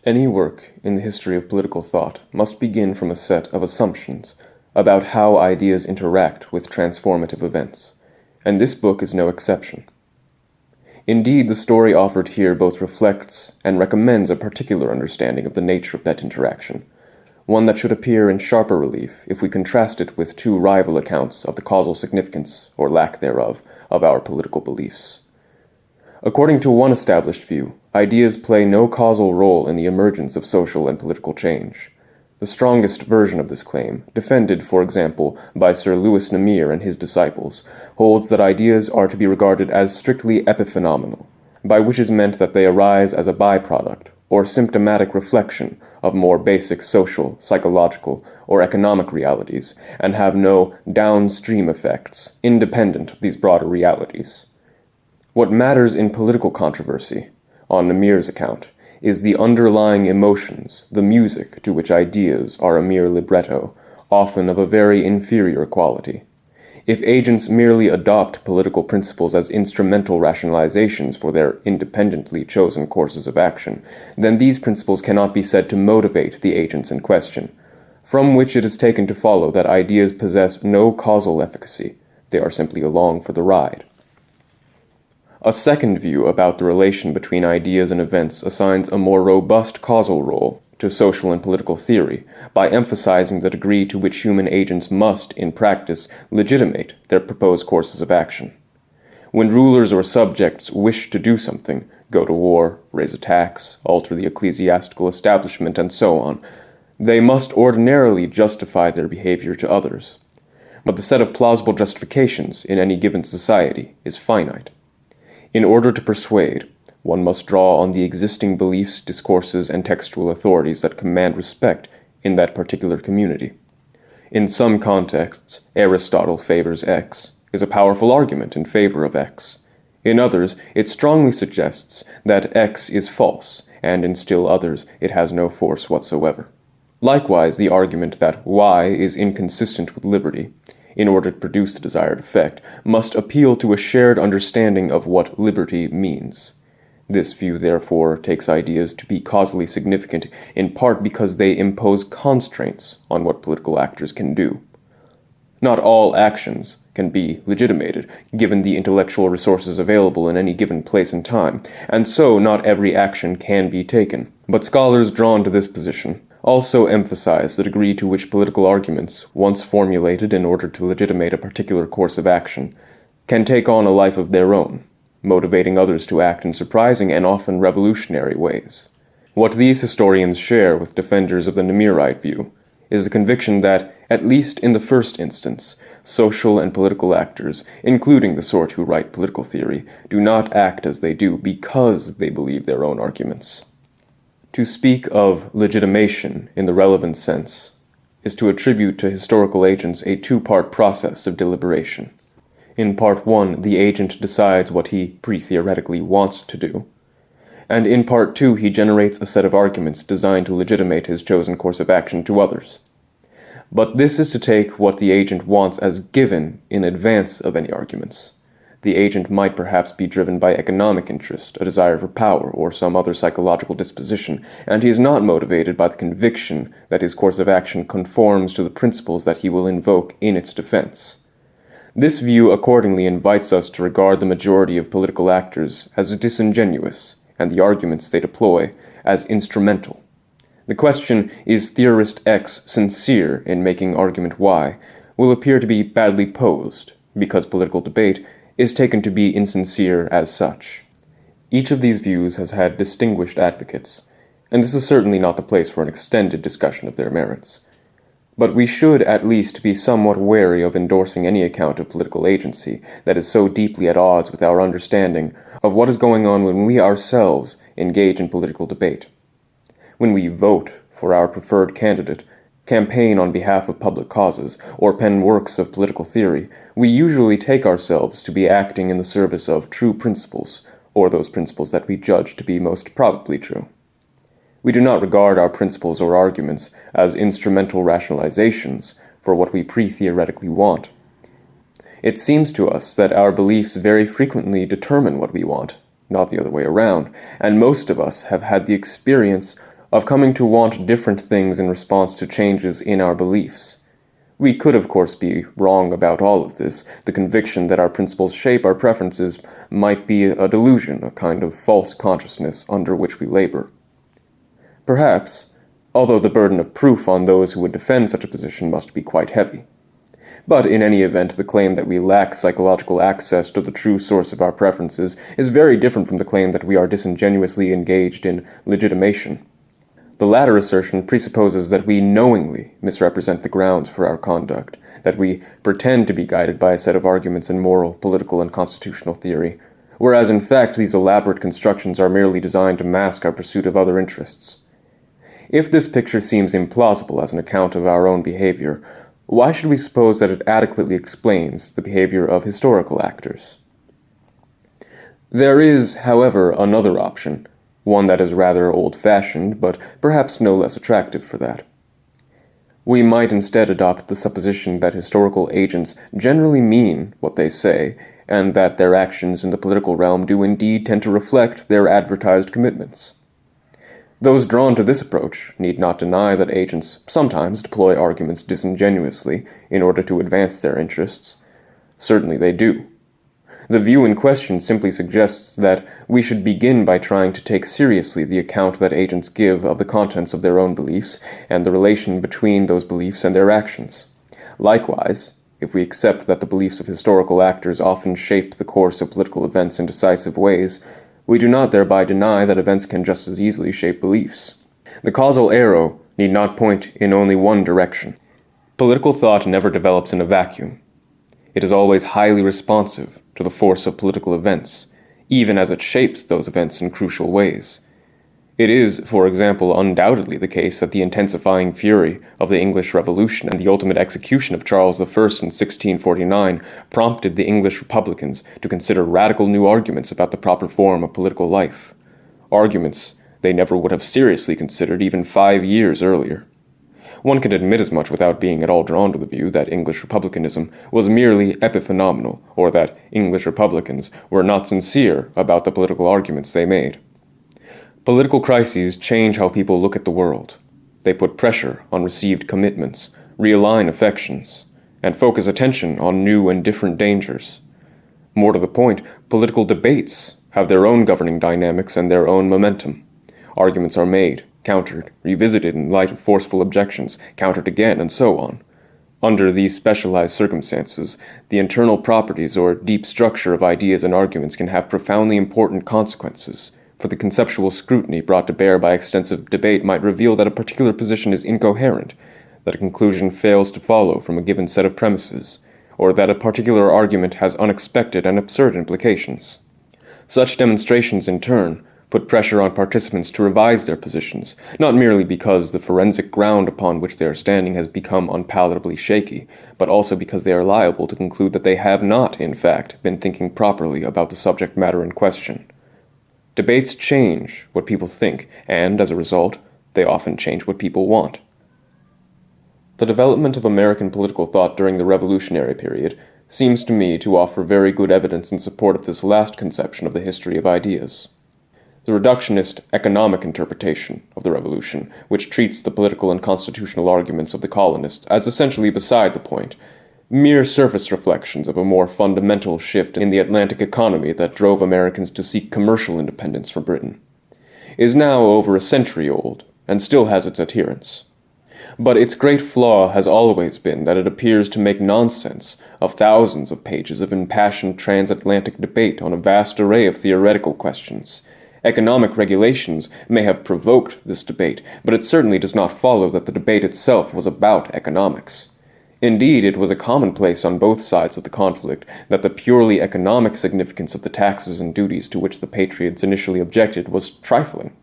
Any work in the history of political thought must begin from a set of assumptions about how ideas interact with transformative events, and this book is no exception. Indeed, the story offered here both reflects and recommends a particular understanding of the nature of that interaction, one that should appear in sharper relief if we contrast it with two rival accounts of the causal significance, or lack thereof, of our political beliefs. According to one established view, ideas play no causal role in the emergence of social and political change. The strongest version of this claim, defended, for example, by Sir Louis Namir and his disciples, holds that ideas are to be regarded as strictly epiphenomenal, by which is meant that they arise as a byproduct or symptomatic reflection of more basic social, psychological, or economic realities, and have no downstream effects independent of these broader realities. What matters in political controversy, on Namir's account, is the underlying emotions, the music to which ideas are a mere libretto, often of a very inferior quality. If agents merely adopt political principles as instrumental rationalizations for their independently chosen courses of action, then these principles cannot be said to motivate the agents in question, from which it is taken to follow that ideas possess no causal efficacy, they are simply along for the ride. A second view about the relation between ideas and events assigns a more robust causal role to social and political theory by emphasizing the degree to which human agents must, in practice, legitimate their proposed courses of action. When rulers or subjects wish to do something, go to war, raise a tax, alter the ecclesiastical establishment, and so on, they must ordinarily justify their behavior to others. But the set of plausible justifications in any given society is finite. In order to persuade, one must draw on the existing beliefs, discourses, and textual authorities that command respect in that particular community. In some contexts, Aristotle favors X is a powerful argument in favor of X. In others, it strongly suggests that X is false, and in still others, it has no force whatsoever. Likewise, the argument that Y is inconsistent with liberty, in order to produce the desired effect, must appeal to a shared understanding of what liberty means. This view, therefore, takes ideas to be causally significant in part because they impose constraints on what political actors can do. Not all actions can be legitimated, given the intellectual resources available in any given place and time, and so not every action can be taken. But scholars drawn to this position also emphasize the degree to which political arguments, once formulated in order to legitimate a particular course of action, can take on a life of their own, motivating others to act in surprising and often revolutionary ways. What these historians share with defenders of the Namirite view is the conviction that, at least in the first instance, social and political actors, including the sort who write political theory, do not act as they do because they believe their own arguments. To speak of legitimation in the relevant sense is to attribute to historical agents a two-part process of deliberation. In part one, the agent decides what he pre-theoretically wants to do, and in part two, he generates a set of arguments designed to legitimate his chosen course of action to others. But this is to take what the agent wants as given in advance of any arguments. The agent might perhaps be driven by economic interest, a desire for power, or some other psychological disposition, and he is not motivated by the conviction that his course of action conforms to the principles that he will invoke in its defense. This view accordingly invites us to regard the majority of political actors as disingenuous, and the arguments they deploy as instrumental. The question, is theorist X sincere in making argument Y, will appear to be badly posed, because political debate is taken to be insincere as such. Each of these views has had distinguished advocates, and this is certainly not the place for an extended discussion of their merits. But we should at least be somewhat wary of endorsing any account of political agency that is so deeply at odds with our understanding of what is going on when we ourselves engage in political debate. When we vote for our preferred candidate, campaign on behalf of public causes, or pen works of political theory, we usually take ourselves to be acting in the service of true principles, or those principles that we judge to be most probably true. We do not regard our principles or arguments as instrumental rationalizations for what we pre-theoretically want. It seems to us that our beliefs very frequently determine what we want, not the other way around, and most of us have had the experience of coming to want different things in response to changes in our beliefs. We could, of course, be wrong about all of this. The conviction that our principles shape our preferences might be a delusion, a kind of false consciousness under which we labor. Perhaps, although the burden of proof on those who would defend such a position must be quite heavy. But in any event, the claim that we lack psychological access to the true source of our preferences is very different from the claim that we are disingenuously engaged in legitimation. The latter assertion presupposes that we knowingly misrepresent the grounds for our conduct, that we pretend to be guided by a set of arguments in moral, political, and constitutional theory, whereas in fact these elaborate constructions are merely designed to mask our pursuit of other interests. If this picture seems implausible as an account of our own behavior, why should we suppose that it adequately explains the behavior of historical actors? There is, however, another option, one that is rather old-fashioned, but perhaps no less attractive for that. We might instead adopt the supposition that historical agents generally mean what they say, and that their actions in the political realm do indeed tend to reflect their advertised commitments. Those drawn to this approach need not deny that agents sometimes deploy arguments disingenuously in order to advance their interests. Certainly they do. The view in question simply suggests that we should begin by trying to take seriously the account that agents give of the contents of their own beliefs and the relation between those beliefs and their actions. Likewise, if we accept that the beliefs of historical actors often shape the course of political events in decisive ways, we do not thereby deny that events can just as easily shape beliefs. The causal arrow need not point in only one direction. Political thought never develops in a vacuum. It is always highly responsive to the force of political events, even as it shapes those events in crucial ways. It is, for example, undoubtedly the case that the intensifying fury of the English Revolution and the ultimate execution of Charles I in 1649 prompted the English Republicans to consider radical new arguments about the proper form of political life, arguments they never would have seriously considered even 5 years earlier. One can admit as much without being at all drawn to the view that English republicanism was merely epiphenomenal, or that English Republicans were not sincere about the political arguments they made. Political crises change how people look at the world. They put pressure on received commitments, realign affections, and focus attention on new and different dangers. More to the point, political debates have their own governing dynamics and their own momentum. Arguments are made, countered, revisited in light of forceful objections, countered again, and so on. Under these specialized circumstances, the internal properties or deep structure of ideas and arguments can have profoundly important consequences, for the conceptual scrutiny brought to bear by extensive debate might reveal that a particular position is incoherent, that a conclusion fails to follow from a given set of premises, or that a particular argument has unexpected and absurd implications. Such demonstrations, in turn, put pressure on participants to revise their positions, not merely because the forensic ground upon which they are standing has become unpalatably shaky, but also because they are liable to conclude that they have not, in fact, been thinking properly about the subject matter in question. Debates change what people think, and, as a result, they often change what people want. The development of American political thought during the Revolutionary period seems to me to offer very good evidence in support of this last conception of the history of ideas. The reductionist economic interpretation of the Revolution, which treats the political and constitutional arguments of the colonists as essentially beside the point, mere surface reflections of a more fundamental shift in the Atlantic economy that drove Americans to seek commercial independence from Britain, is now over a century old and still has its adherents. But its great flaw has always been that it appears to make nonsense of thousands of pages of impassioned transatlantic debate on a vast array of theoretical questions. Economic regulations may have provoked this debate, but it certainly does not follow that the debate itself was about economics. Indeed, it was a commonplace on both sides of the conflict that the purely economic significance of the taxes and duties to which the Patriots initially objected was trifling.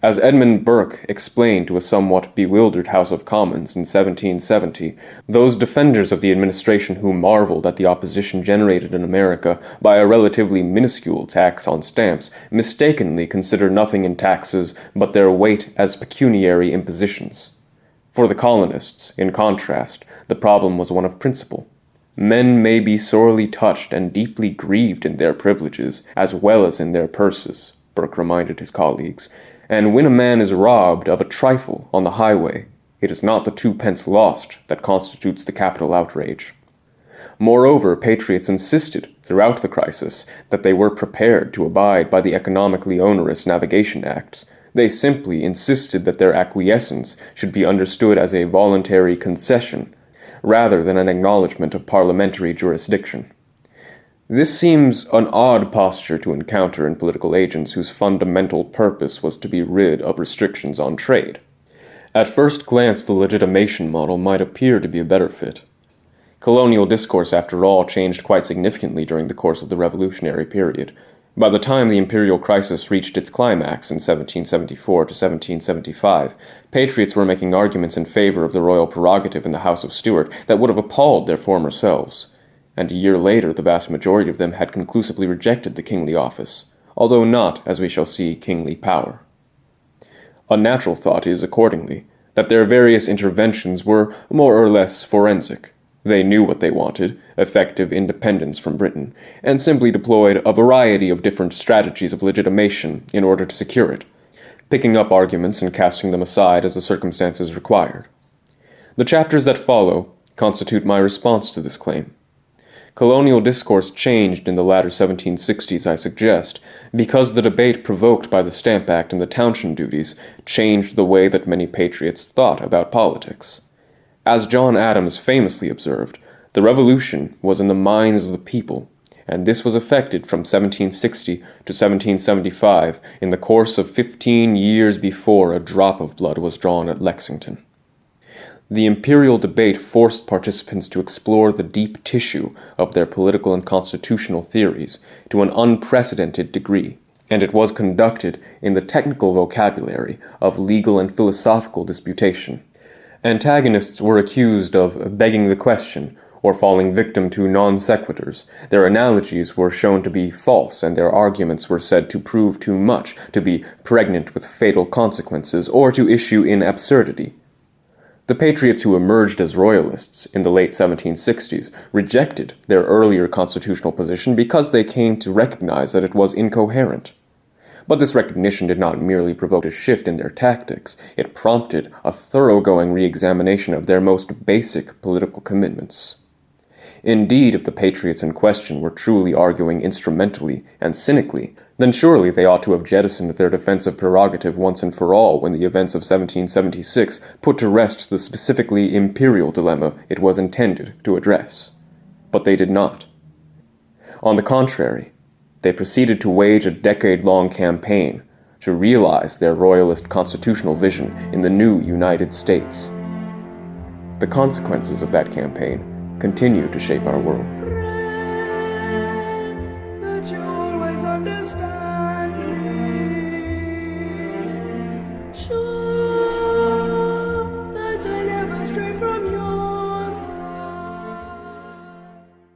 As Edmund Burke explained to a somewhat bewildered House of Commons in 1770, those defenders of the administration who marveled at the opposition generated in America by a relatively minuscule tax on stamps mistakenly consider nothing in taxes but their weight as pecuniary impositions. For the colonists, in contrast, the problem was one of principle. Men may be sorely touched and deeply grieved in their privileges, as well as in their purses, Burke reminded his colleagues, and when a man is robbed of a trifle on the highway, it is not the 2 pence lost that constitutes the capital outrage. Moreover, patriots insisted throughout the crisis that they were prepared to abide by the economically onerous Navigation Acts. They simply insisted that their acquiescence should be understood as a voluntary concession, rather than an acknowledgment of parliamentary jurisdiction. This seems an odd posture to encounter in political agents whose fundamental purpose was to be rid of restrictions on trade. At first glance, the legitimation model might appear to be a better fit. Colonial discourse, after all, changed quite significantly during the course of the Revolutionary period. By the time the imperial crisis reached its climax in 1774 to 1775, patriots were making arguments in favor of the royal prerogative in the House of Stuart that would have appalled their former selves, and a year later the vast majority of them had conclusively rejected the kingly office, although not, as we shall see, kingly power. A natural thought is, accordingly, that their various interventions were more or less forensic. They knew what they wanted, effective independence from Britain, and simply deployed a variety of different strategies of legitimation in order to secure it, picking up arguments and casting them aside as the circumstances required. The chapters that follow constitute my response to this claim. Colonial discourse changed in the latter 1760s, I suggest, because the debate provoked by the Stamp Act and the Townshend duties changed the way that many patriots thought about politics. As John Adams famously observed, the Revolution was in the minds of the people, and this was effected from 1760 to 1775 in the course of 15 years before a drop of blood was drawn at Lexington. The imperial debate forced participants to explore the deep tissue of their political and constitutional theories to an unprecedented degree, and it was conducted in the technical vocabulary of legal and philosophical disputation. Antagonists were accused of begging the question or falling victim to non sequiturs. Their analogies were shown to be false, and their arguments were said to prove too much, to be pregnant with fatal consequences, or to issue in absurdity. The patriots who emerged as Royalists in the late 1760s rejected their earlier constitutional position because they came to recognize that it was incoherent. But this recognition did not merely provoke a shift in their tactics, it prompted a thoroughgoing re-examination of their most basic political commitments. Indeed, if the patriots in question were truly arguing instrumentally and cynically, then surely they ought to have jettisoned their defensive prerogative once and for all when the events of 1776 put to rest the specifically imperial dilemma it was intended to address. But they did not. On the contrary, they proceeded to wage a decade-long campaign to realize their Royalist constitutional vision in the new United States. The consequences of that campaign continue to shape our world.